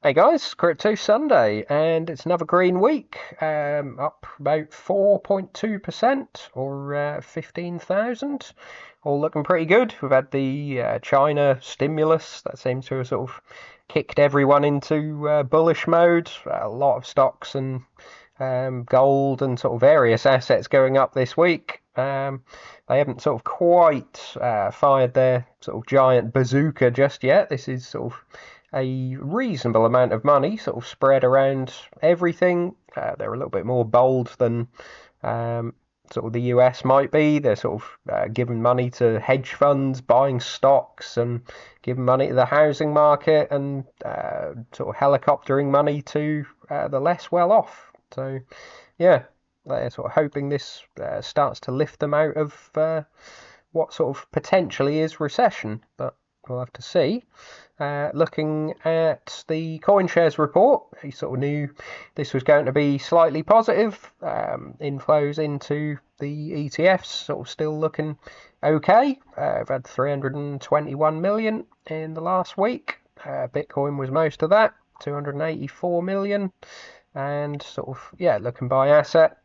Hey guys, Crypto Sunday, and it's another green week, up about 4.2% or 15,000. All looking pretty good. We've had the China stimulus that seems to have sort of kicked everyone into bullish mode. A lot of stocks and gold and sort of various assets going up this week. They haven't sort of quite fired their sort of giant bazooka just yet. This is sort of a reasonable amount of money sort of spread around everything. They're a little bit more bold than sort of the US might be. They're sort of giving money to hedge funds, buying stocks, and giving money to the housing market, and sort of helicoptering money to the less well off. So, yeah, they're sort of hoping this starts to lift them out of what sort of potentially is recession, but we'll have to see. Looking at the CoinShares report, he sort of knew this was going to be slightly positive. Inflows into the ETFs sort of still looking okay. I've had 321 million in the last week. Bitcoin was most of that, 284 million. And sort of, yeah, looking by asset,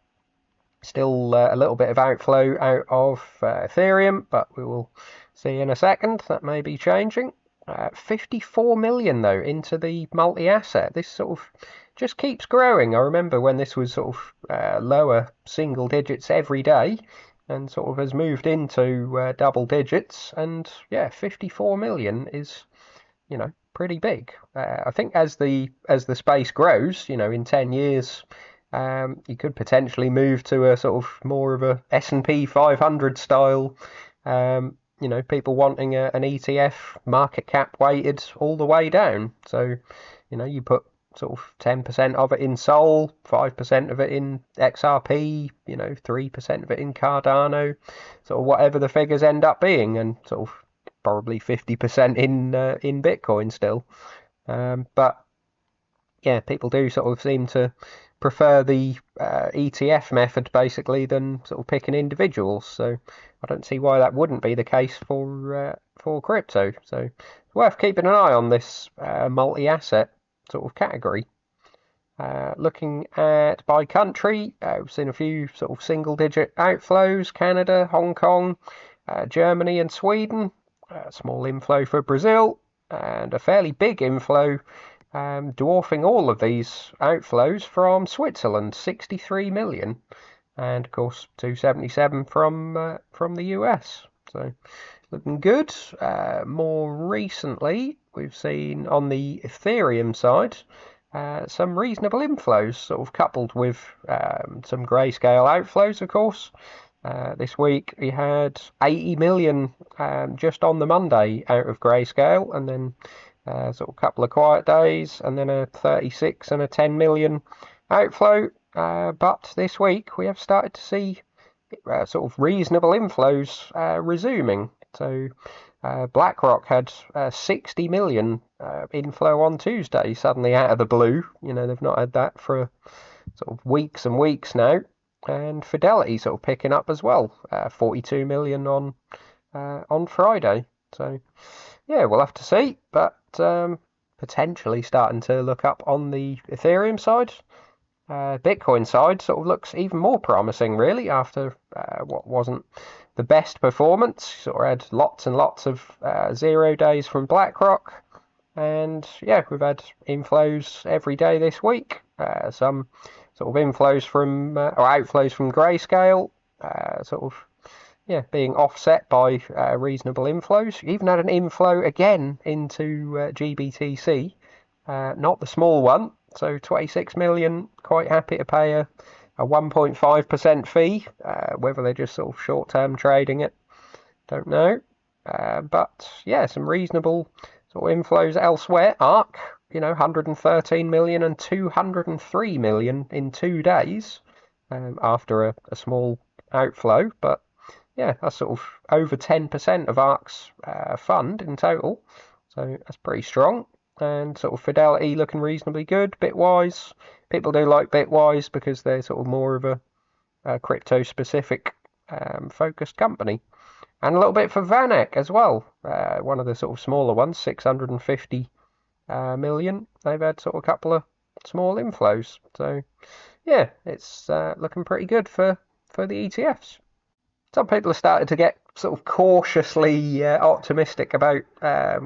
still a little bit of outflow out of Ethereum, but we will see in a second. That may be changing. 54 million though into the multi-asset. This sort of just keeps growing. I remember when this was sort of lower single digits every day, and sort of has moved into double digits. And yeah, 54 million is, pretty big. I think as the space grows, in 10 years, you could potentially move to a sort of more of a S&P 500 style. People wanting an ETF market cap weighted all the way down. So, you put sort of 10% of it in Sol, 5% of it in XRP, 3% of it in Cardano, sort of whatever the figures end up being, and sort of probably 50% in Bitcoin still. But yeah, people do sort of seem to prefer the ETF method basically than sort of picking individuals. So I don't see why that wouldn't be the case for crypto. So it's worth keeping an eye on this multi-asset sort of category. Looking at by country, we've seen a few sort of single-digit outflows: Canada, Hong Kong, Germany, and Sweden. A small inflow for Brazil, and a fairly big inflow, dwarfing all of these outflows, from Switzerland, 63 million, and of course 277 from the US. So looking good. More recently, we've seen on the Ethereum side some reasonable inflows, sort of coupled with some grayscale outflows, of course. This week we had 80 million just on the Monday out of grayscale, and then sort of a couple of quiet days, and then a 36 and a 10 million outflow. But this week we have started to see sort of reasonable inflows resuming. So BlackRock had 60 million inflow on Tuesday, suddenly out of the blue. They've not had that for sort of weeks and weeks now. And Fidelity sort of picking up as well, 42 million on Friday. So yeah, we'll have to see, but potentially starting to look up on the Ethereum side. Bitcoin side sort of looks even more promising, really, after what wasn't the best performance. Sort of had lots and lots of 0 days from BlackRock, and yeah, we've had inflows every day this week. Some sort of inflows from or outflows from Grayscale, sort of being offset by reasonable inflows. You even had an inflow again into GBTC, not the small one. So 26 million, quite happy to pay a 1.5% fee. Whether they're just sort of short-term trading it, don't know. But yeah, some reasonable sort of inflows elsewhere. ARK, 113 million and 203 million in 2 days after a small outflow. But yeah, that's sort of over 10% of ARK's fund in total. So that's pretty strong. And sort of Fidelity looking reasonably good. Bitwise, people do like Bitwise because they're sort of more of a crypto-specific focused company. And a little bit for VanEck as well, one of the sort of smaller ones, 650 million. They've had sort of a couple of small inflows. So yeah, it's looking pretty good for the ETFs. Some people have started to get sort of cautiously optimistic about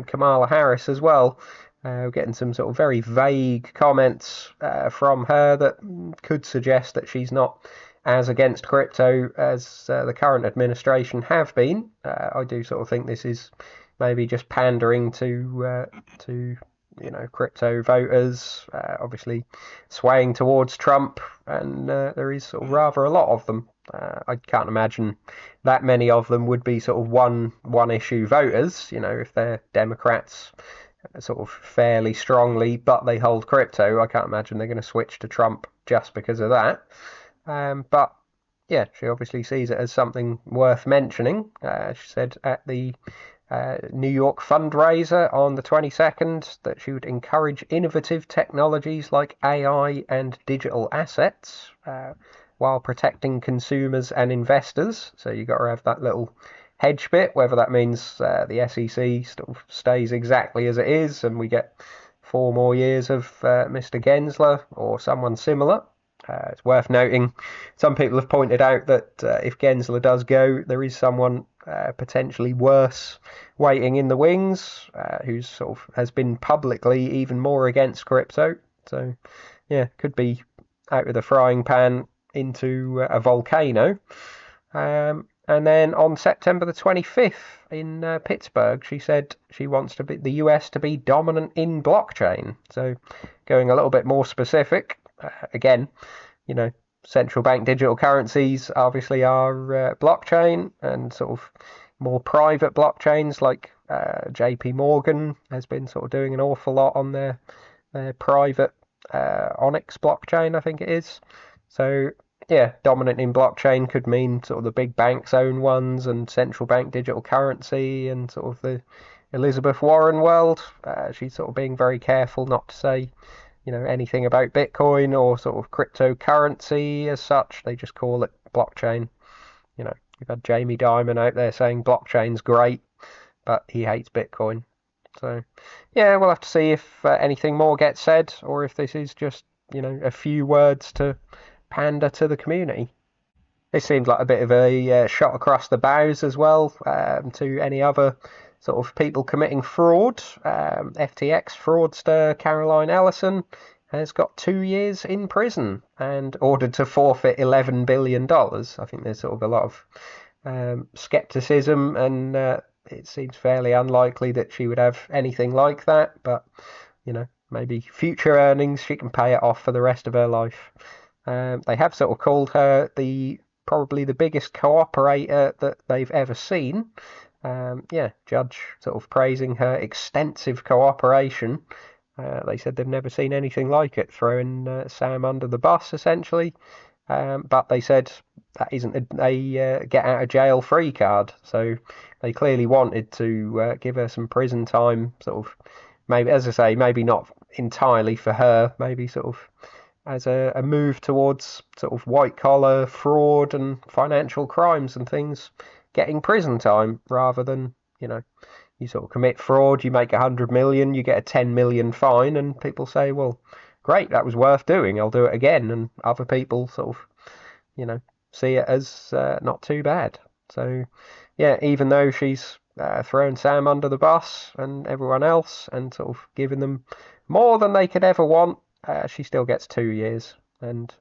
Kamala Harris as well. We're getting some sort of very vague comments from her that could suggest that she's not as against crypto as the current administration have been. I do sort of think this is maybe just pandering to crypto voters, obviously swaying towards Trump, and there is sort of rather a lot of them. I can't imagine that many of them would be sort of one issue voters. If they're Democrats, sort of fairly strongly, but they hold crypto, I can't imagine they're going to switch to Trump just because of that. But yeah, she obviously sees it as something worth mentioning. She said at the New York fundraiser on the 22nd that she would encourage innovative technologies like AI and digital assets while protecting consumers and investors. So you've got to have that little hedge bit, whether that means the SEC still stays exactly as it is and we get 4 more years of Mr. Gensler or someone similar. It's worth noting, some people have pointed out that if Gensler does go, there is someone potentially worse waiting in the wings, who's sort of has been publicly even more against crypto. So yeah, could be out of the frying pan into a volcano. And then on September the 25th in Pittsburgh, she said she wants the US to be dominant in blockchain. So going a little bit more specific, again, central bank digital currencies obviously are blockchain, and sort of more private blockchains like JP Morgan has been sort of doing an awful lot on their private Onyx blockchain, I think it is. So yeah, dominant in blockchain could mean sort of the big banks own ones and central bank digital currency and sort of the Elizabeth Warren world. She's sort of being very careful not to say anything about Bitcoin or sort of cryptocurrency as such. They just call it blockchain. You've had Jamie Dimon out there saying blockchain's great, but he hates Bitcoin. So yeah, we'll have to see if anything more gets said, or if this is just a few words to pander to the community. This seems like a bit of a shot across the bows as well to any other sort of people committing fraud. FTX fraudster Caroline Ellison has got 2 years in prison and ordered to forfeit $11 billion. I think there's sort of a lot of skepticism, and it seems fairly unlikely that she would have anything like that, but maybe future earnings, she can pay it off for the rest of her life. They have sort of called her probably the biggest cooperator that they've ever seen. Judge sort of praising her extensive cooperation. They said they've never seen anything like it, throwing Sam under the bus essentially. But they said that isn't a get out of jail free card. So they clearly wanted to give her some prison time, sort of, maybe, as I say, maybe not entirely for her, maybe sort of as a move towards sort of white collar fraud and financial crimes and things getting prison time, rather than you sort of commit fraud, you make 100 million, you get a 10 million fine, and people say, well, great, that was worth doing, I'll do it again, and other people sort of see it as not too bad. So yeah, even though she's thrown Sam under the bus and everyone else and sort of given them more than they could ever want, she still gets 2 years. And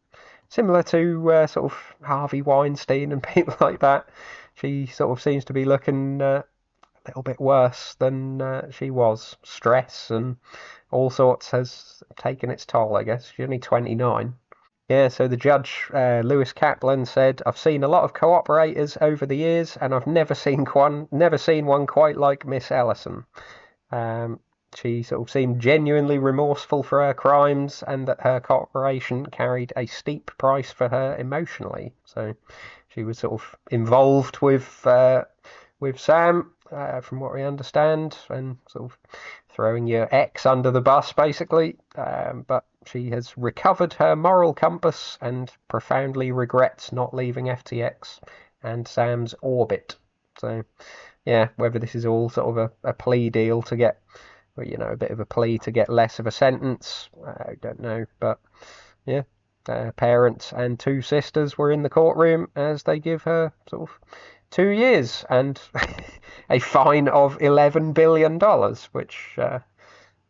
similar to sort of Harvey Weinstein and people like that, she sort of seems to be looking a little bit worse than she was. Stress and all sorts has taken its toll, I guess. She's only 29. Yeah, so the judge, Lewis Kaplan, said, "I've seen a lot of cooperators over the years, and I've never seen one quite like Miss Ellison. She sort of seemed genuinely remorseful for her crimes, and that her cooperation carried a steep price for her emotionally." So she was sort of involved with Sam, from what we understand, and sort of throwing your ex under the bus, basically. But she has recovered her moral compass and profoundly regrets not leaving FTX and Sam's orbit. So, yeah, whether this is all sort of a plea deal to get you know, a bit of a plea to get less of a sentence. I don't know, but yeah. Parents and two sisters were in the courtroom as they give her sort of 2 years and a fine of $11 billion, which,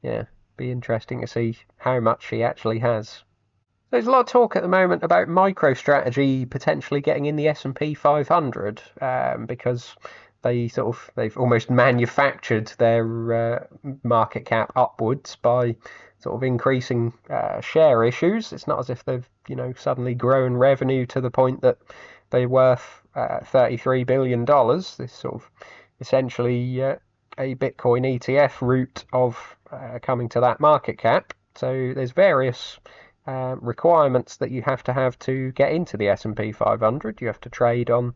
yeah, be interesting to see how much she actually has. There's a lot of talk at the moment about MicroStrategy potentially getting in the S&P 500 because they've almost manufactured their market cap upwards by sort of increasing share issues. It's not as if they've suddenly grown revenue to the point that they're worth $33 billion. This sort of essentially a Bitcoin ETF route of coming to that market cap. So there's various requirements that you have to get into the S&P 500. You have to trade on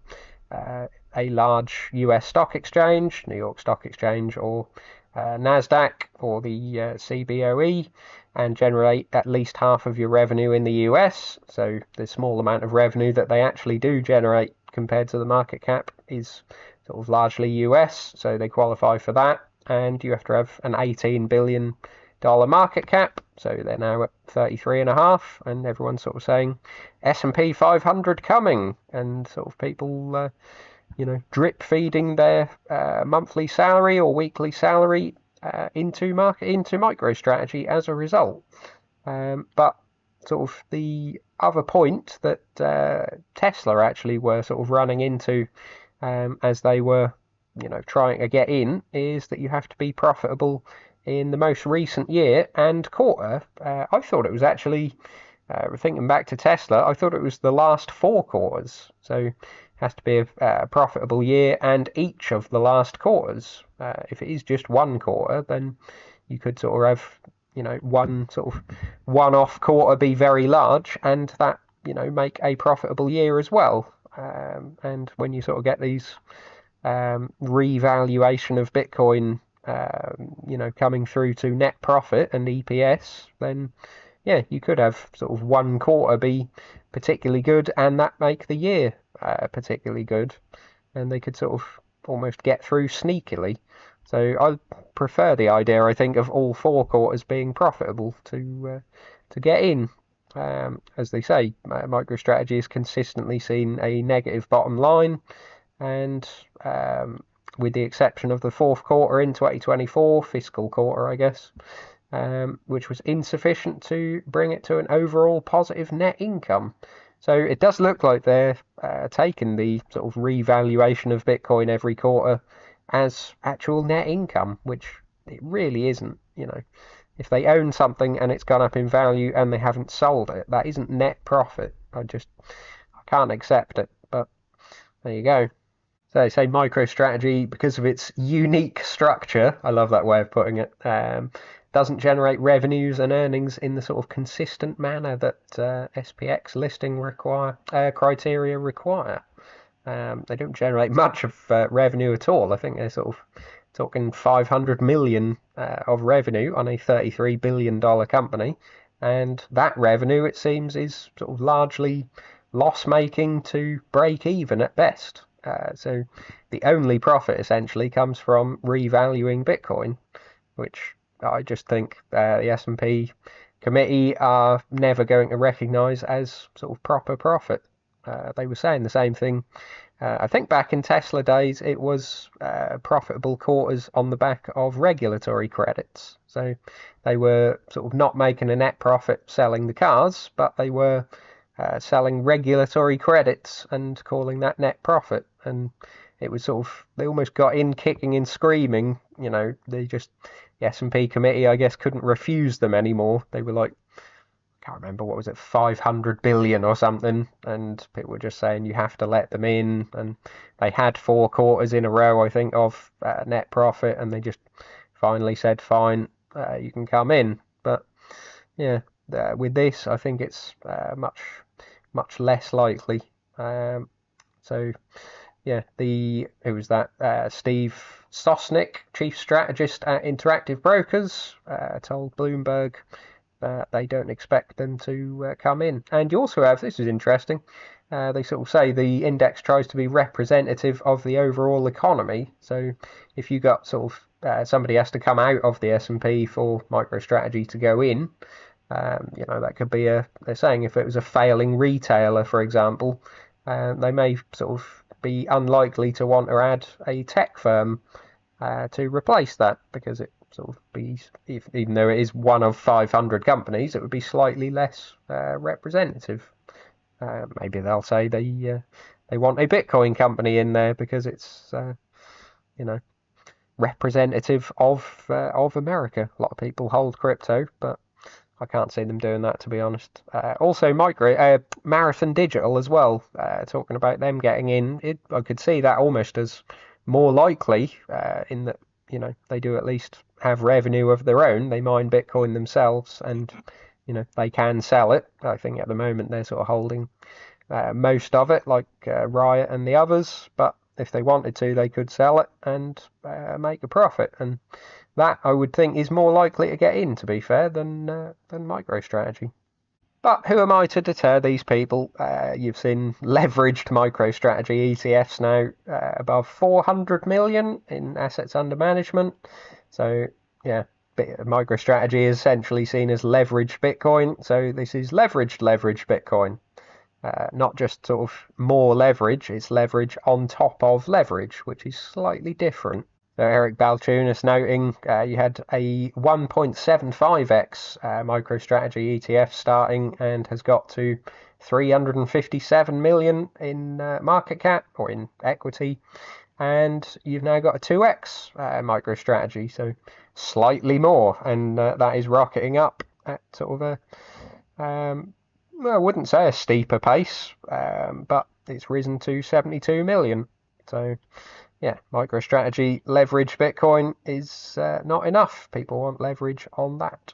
a large US stock exchange, New York Stock Exchange, or NASDAQ, or the CBOE, and generate at least half of your revenue in the US. So the small amount of revenue that they actually do generate compared to the market cap is sort of largely US, so they qualify for that. And you have to have an $18 billion market cap, so they're now at 33.5, and everyone's sort of saying S&P 500 coming, and sort of people drip feeding their monthly salary or weekly salary into MicroStrategy as a result. But sort of the other point that Tesla actually were sort of running into as they were trying to get in is that you have to be profitable in the most recent year and quarter. I thought it was actually, thinking back to Tesla, I thought it was the last 4 quarters. So it has to be a profitable year and each of the last quarters. If it is just one quarter, then you could sort of have, one sort of one-off quarter be very large and that, make a profitable year as well. And when you sort of get these revaluation of Bitcoin coming through to net profit and EPS, then yeah, you could have sort of one quarter be particularly good and that make the year particularly good, and they could sort of almost get through sneakily. So I prefer the idea, I think, of all 4 quarters being profitable to get in. As they say, MicroStrategy has consistently seen a negative bottom line, and with the exception of the 4th quarter in 2024, fiscal quarter, I guess, which was insufficient to bring it to an overall positive net income. So it does look like they're taking the sort of revaluation of Bitcoin every quarter as actual net income, which it really isn't. If they own something and it's gone up in value and they haven't sold it, that isn't net profit. I can't accept it, but there you go. So they say MicroStrategy, because of its unique structure, I love that way of putting it, doesn't generate revenues and earnings in the sort of consistent manner that SPX listing criteria require. They don't generate much of revenue at all. I think they're sort of talking 500 million of revenue on a $33 billion company, and that revenue, it seems, is sort of largely loss-making to break even at best. So the only profit essentially comes from revaluing Bitcoin, which I just think the S&P committee are never going to recognise as sort of proper profit. They were saying the same thing. I think back in Tesla days, it was profitable quarters on the back of regulatory credits. So they were sort of not making a net profit selling the cars, but they were selling regulatory credits and calling that net profit. And it was sort of, they almost got in kicking and screaming. The S&P committee, I guess, couldn't refuse them anymore. They were like, I can't remember, what was it, 500 billion or something, and people were just saying you have to let them in, and they had 4 quarters in a row, I think, of net profit, and they just finally said, fine, you can come in. But yeah, with this, I think it's much less likely. So yeah, who was that? Steve Sosnick, chief strategist at Interactive Brokers, told Bloomberg they don't expect them to come in. And you also have, this is interesting, they sort of say the index tries to be representative of the overall economy. So if you got sort of somebody has to come out of the S&P for MicroStrategy to go in. That could be they're saying if it was a failing retailer, for example, they may sort of be unlikely to want to add a tech firm to replace that, because it sort of be, even though it is one of 500 companies, it would be slightly less representative. Maybe they'll say they want a Bitcoin company in there because it's representative of America. A lot of people hold crypto, but I can't see them doing that, to be honest. Also, Marathon Digital as well, talking about them getting in. I could see that almost as more likely, in that, they do at least have revenue of their own. They mine Bitcoin themselves, and, they can sell it. I think at the moment they're sort of holding most of it, like Riot and the others, but if they wanted to, they could sell it and make a profit. And that, I would think, is more likely to get in, to be fair, than MicroStrategy. But who am I to deter these people? You've seen leveraged MicroStrategy ETFs now above 400 million in assets under management. So, yeah, MicroStrategy is essentially seen as leveraged Bitcoin. So this is leveraged Bitcoin. Not just sort of more leverage, it's leverage on top of leverage, which is slightly different. So Eric Balchunas noting you had a 1.75x MicroStrategy ETF starting and has got to 357 million in market cap, or in equity, and you've now got a 2x MicroStrategy, so slightly more, and that is rocketing up at sort of a I wouldn't say a steeper pace, but it's risen to 72 million. So, yeah, MicroStrategy leverage Bitcoin is not enough. People want leverage on that.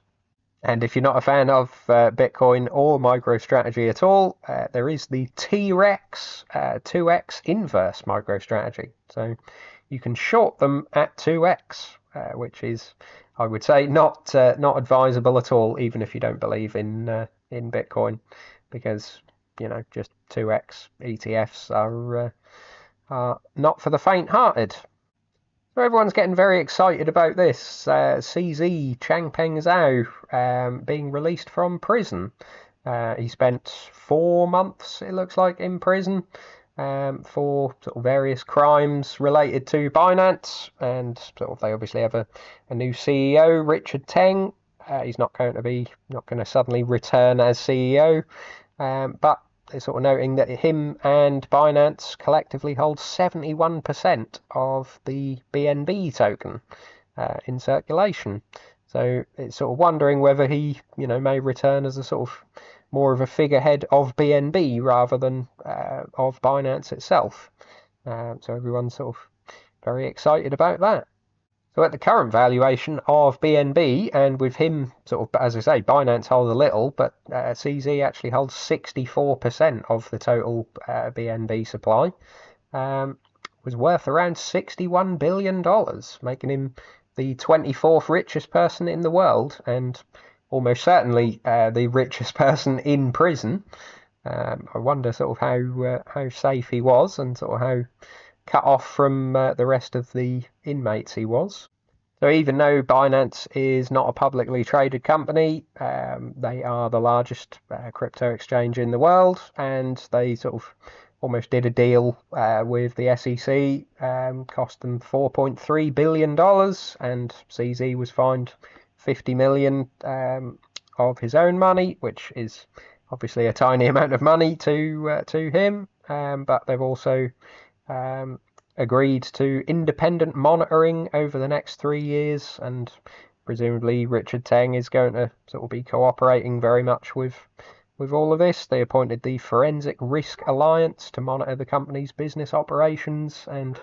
And if you're not a fan of Bitcoin or MicroStrategy at all, there is the T-Rex 2x inverse MicroStrategy. So you can short them at 2x, which is, I would say, not advisable at all, even if you don't believe in Bitcoin, because just 2x ETFs are not for the faint-hearted. So everyone's getting very excited about this. CZ Changpeng Zhao being released from prison. He spent 4 months, it looks like, in prison for sort of various crimes related to Binance, and sort of they obviously have a new CEO, Richard Teng. He's not going to suddenly return as CEO, but they're sort of noting that him and Binance collectively hold 71% of the BNB token in circulation. So it's sort of wondering whether he, may return as a sort of more of a figurehead of BNB rather than of Binance itself. So everyone's sort of very excited about that. So at the current valuation of BNB, and with him sort of, as I say, Binance holds a little, but CZ actually holds 64% of the total BNB supply, was worth around $61 billion, making him the 24th richest person in the world, and almost certainly the richest person in prison. I wonder sort of how safe he was, and sort of how cut off from the rest of the inmates he was. So even though Binance is not a publicly traded company, they are the largest crypto exchange in the world, and they sort of almost did a deal with the SEC, cost them $4.3 billion, and CZ was fined $50 million of his own money, which is obviously a tiny amount of money to him, but they've also agreed to independent monitoring over the next 3 years, and presumably Richard Teng is going to sort of be cooperating very much with all of this. They appointed the Forensic Risk Alliance to monitor the company's business operations, and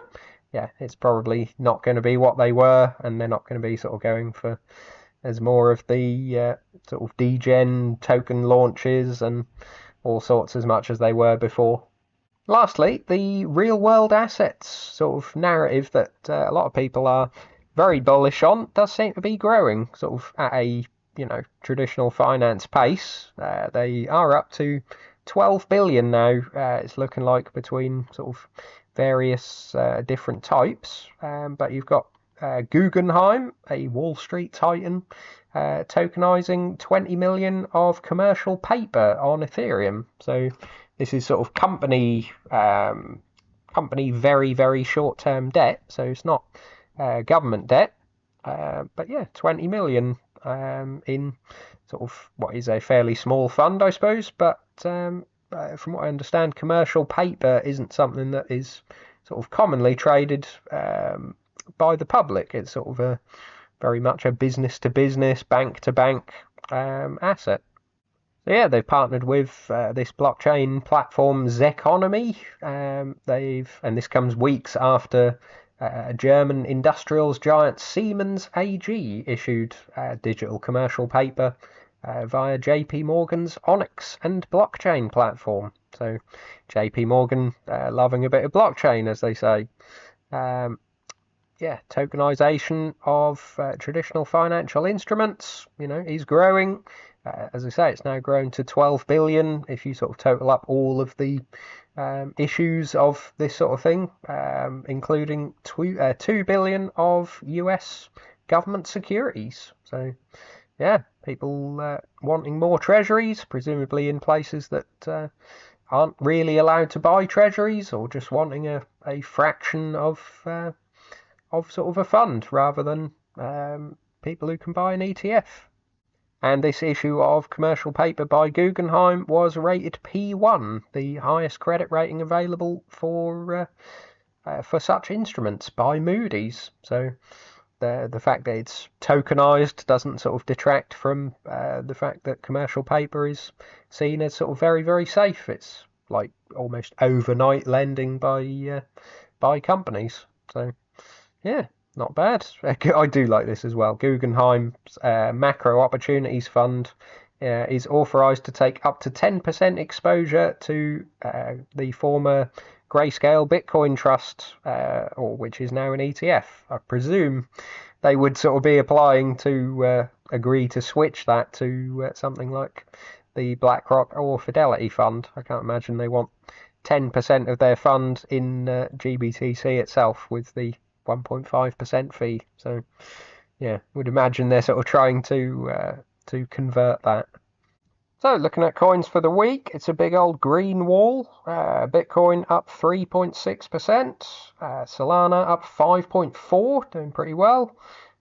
yeah, it's probably not going to be what they were, and they're not going to be sort of going for as more of the sort of degen token launches and all sorts as much as they were before. Lastly, the real-world assets sort of narrative that a lot of people are very bullish on does seem to be growing sort of at a traditional finance pace. They are up to 12 billion now. It's looking like, between sort of various different types, but you've got Guggenheim, a Wall Street titan, tokenizing 20 million of commercial paper on Ethereum. So this is sort of company very, very short-term debt. So it's not government debt, but yeah, 20 million in sort of what is a fairly small fund, I suppose. But from what I understand, commercial paper isn't something that is sort of commonly traded by the public. It's sort of a very much a business to business, bank to bank asset. So yeah, they've partnered with this blockchain platform Zeconomy. And this comes weeks after German industrials giant Siemens AG issued digital commercial paper via JP Morgan's Onyx and blockchain platform. So JP Morgan loving a bit of blockchain, as they say. Yeah, tokenization of traditional financial instruments, is growing. As I say, it's now grown to 12 billion if you sort of total up all of the issues of this sort of thing, including 2 billion of US government securities. So, yeah, people wanting more treasuries, presumably in places that aren't really allowed to buy treasuries, or just wanting a fraction of sort of a fund rather than people who can buy an ETF. And this issue of commercial paper by Guggenheim was rated P1, the highest credit rating available for such instruments by Moody's. So the fact that it's tokenized doesn't sort of detract from the fact that commercial paper is seen as sort of very, very safe. It's like almost overnight lending by companies. So yeah, not bad. I do like this as well. Guggenheim's Macro Opportunities Fund is authorized to take up to 10% exposure to the former Grayscale Bitcoin Trust, or which is now an ETF. I presume they would sort of be applying to agree to switch that to something like the BlackRock or Fidelity Fund. I can't imagine they want 10% of their fund in GBTC itself with the 1.5% fee. So yeah, would imagine they're sort of trying to convert that. So looking at coins for the week, it's a big old green wall. Bitcoin up 3.6%, Solana up 5.4%, doing pretty well.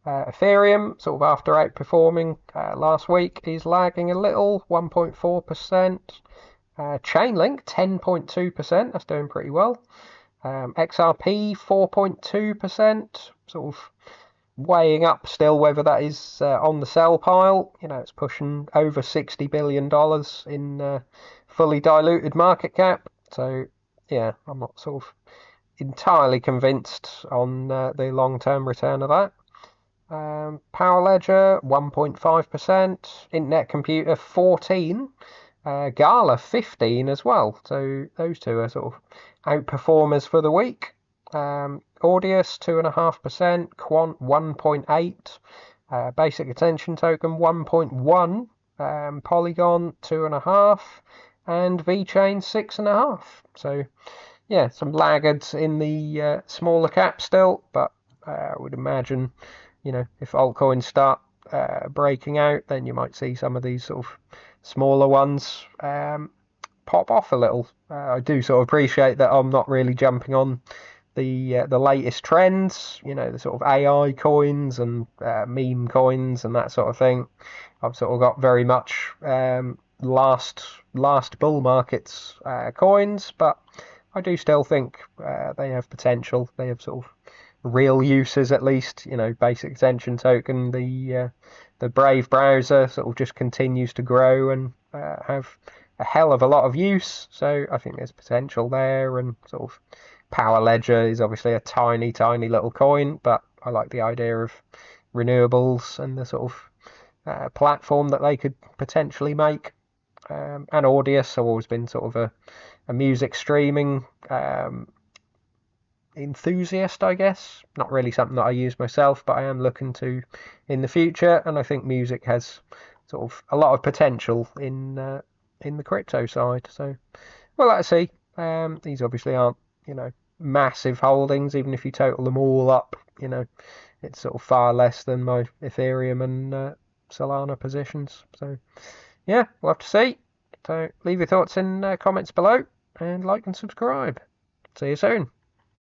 Ethereum, sort of after outperforming last week, is lagging a little, 1.4%. Chainlink 10.2%, that's doing pretty well. XRP 4.2%, sort of weighing up still whether that is on the sell pile. It's pushing over $60 billion in fully diluted market cap. So yeah, I'm not sort of entirely convinced on the long-term return of that. Power Ledger 1.5%, Internet Computer 14%, Gala 15% as well. So those two are sort of outperformers for the week. Audius 2.5%, Quant 1.8%, Basic Attention Token 1.1%, Polygon 2.5%, and VeChain 6.5%. So yeah, some laggards in the smaller cap still, but I would imagine, if altcoins start breaking out, then you might see some of these sort of smaller ones pop off a little. I do sort of appreciate that I'm not really jumping on the latest trends, the sort of AI coins and meme coins and that sort of thing. I've sort of got very much last bull market's coins, but I do still think they have potential. They have sort of real uses, at least. Basic Attention Token, the Brave browser sort of just continues to grow and have a hell of a lot of use. So I think there's potential there, and sort of Power Ledger is obviously a tiny, tiny little coin, but I like the idea of renewables and the sort of platform that they could potentially make. And Audius, I've always been sort of a music streaming enthusiast, I guess. Not really something that I use myself, but I am looking to in the future, and I think music has sort of a lot of potential in the crypto side. So well, let's see. These obviously aren't massive holdings. Even if you total them all up, it's sort of far less than my Ethereum and Solana positions. So yeah, we'll have to see. So leave your thoughts in comments below and like and subscribe. See you soon.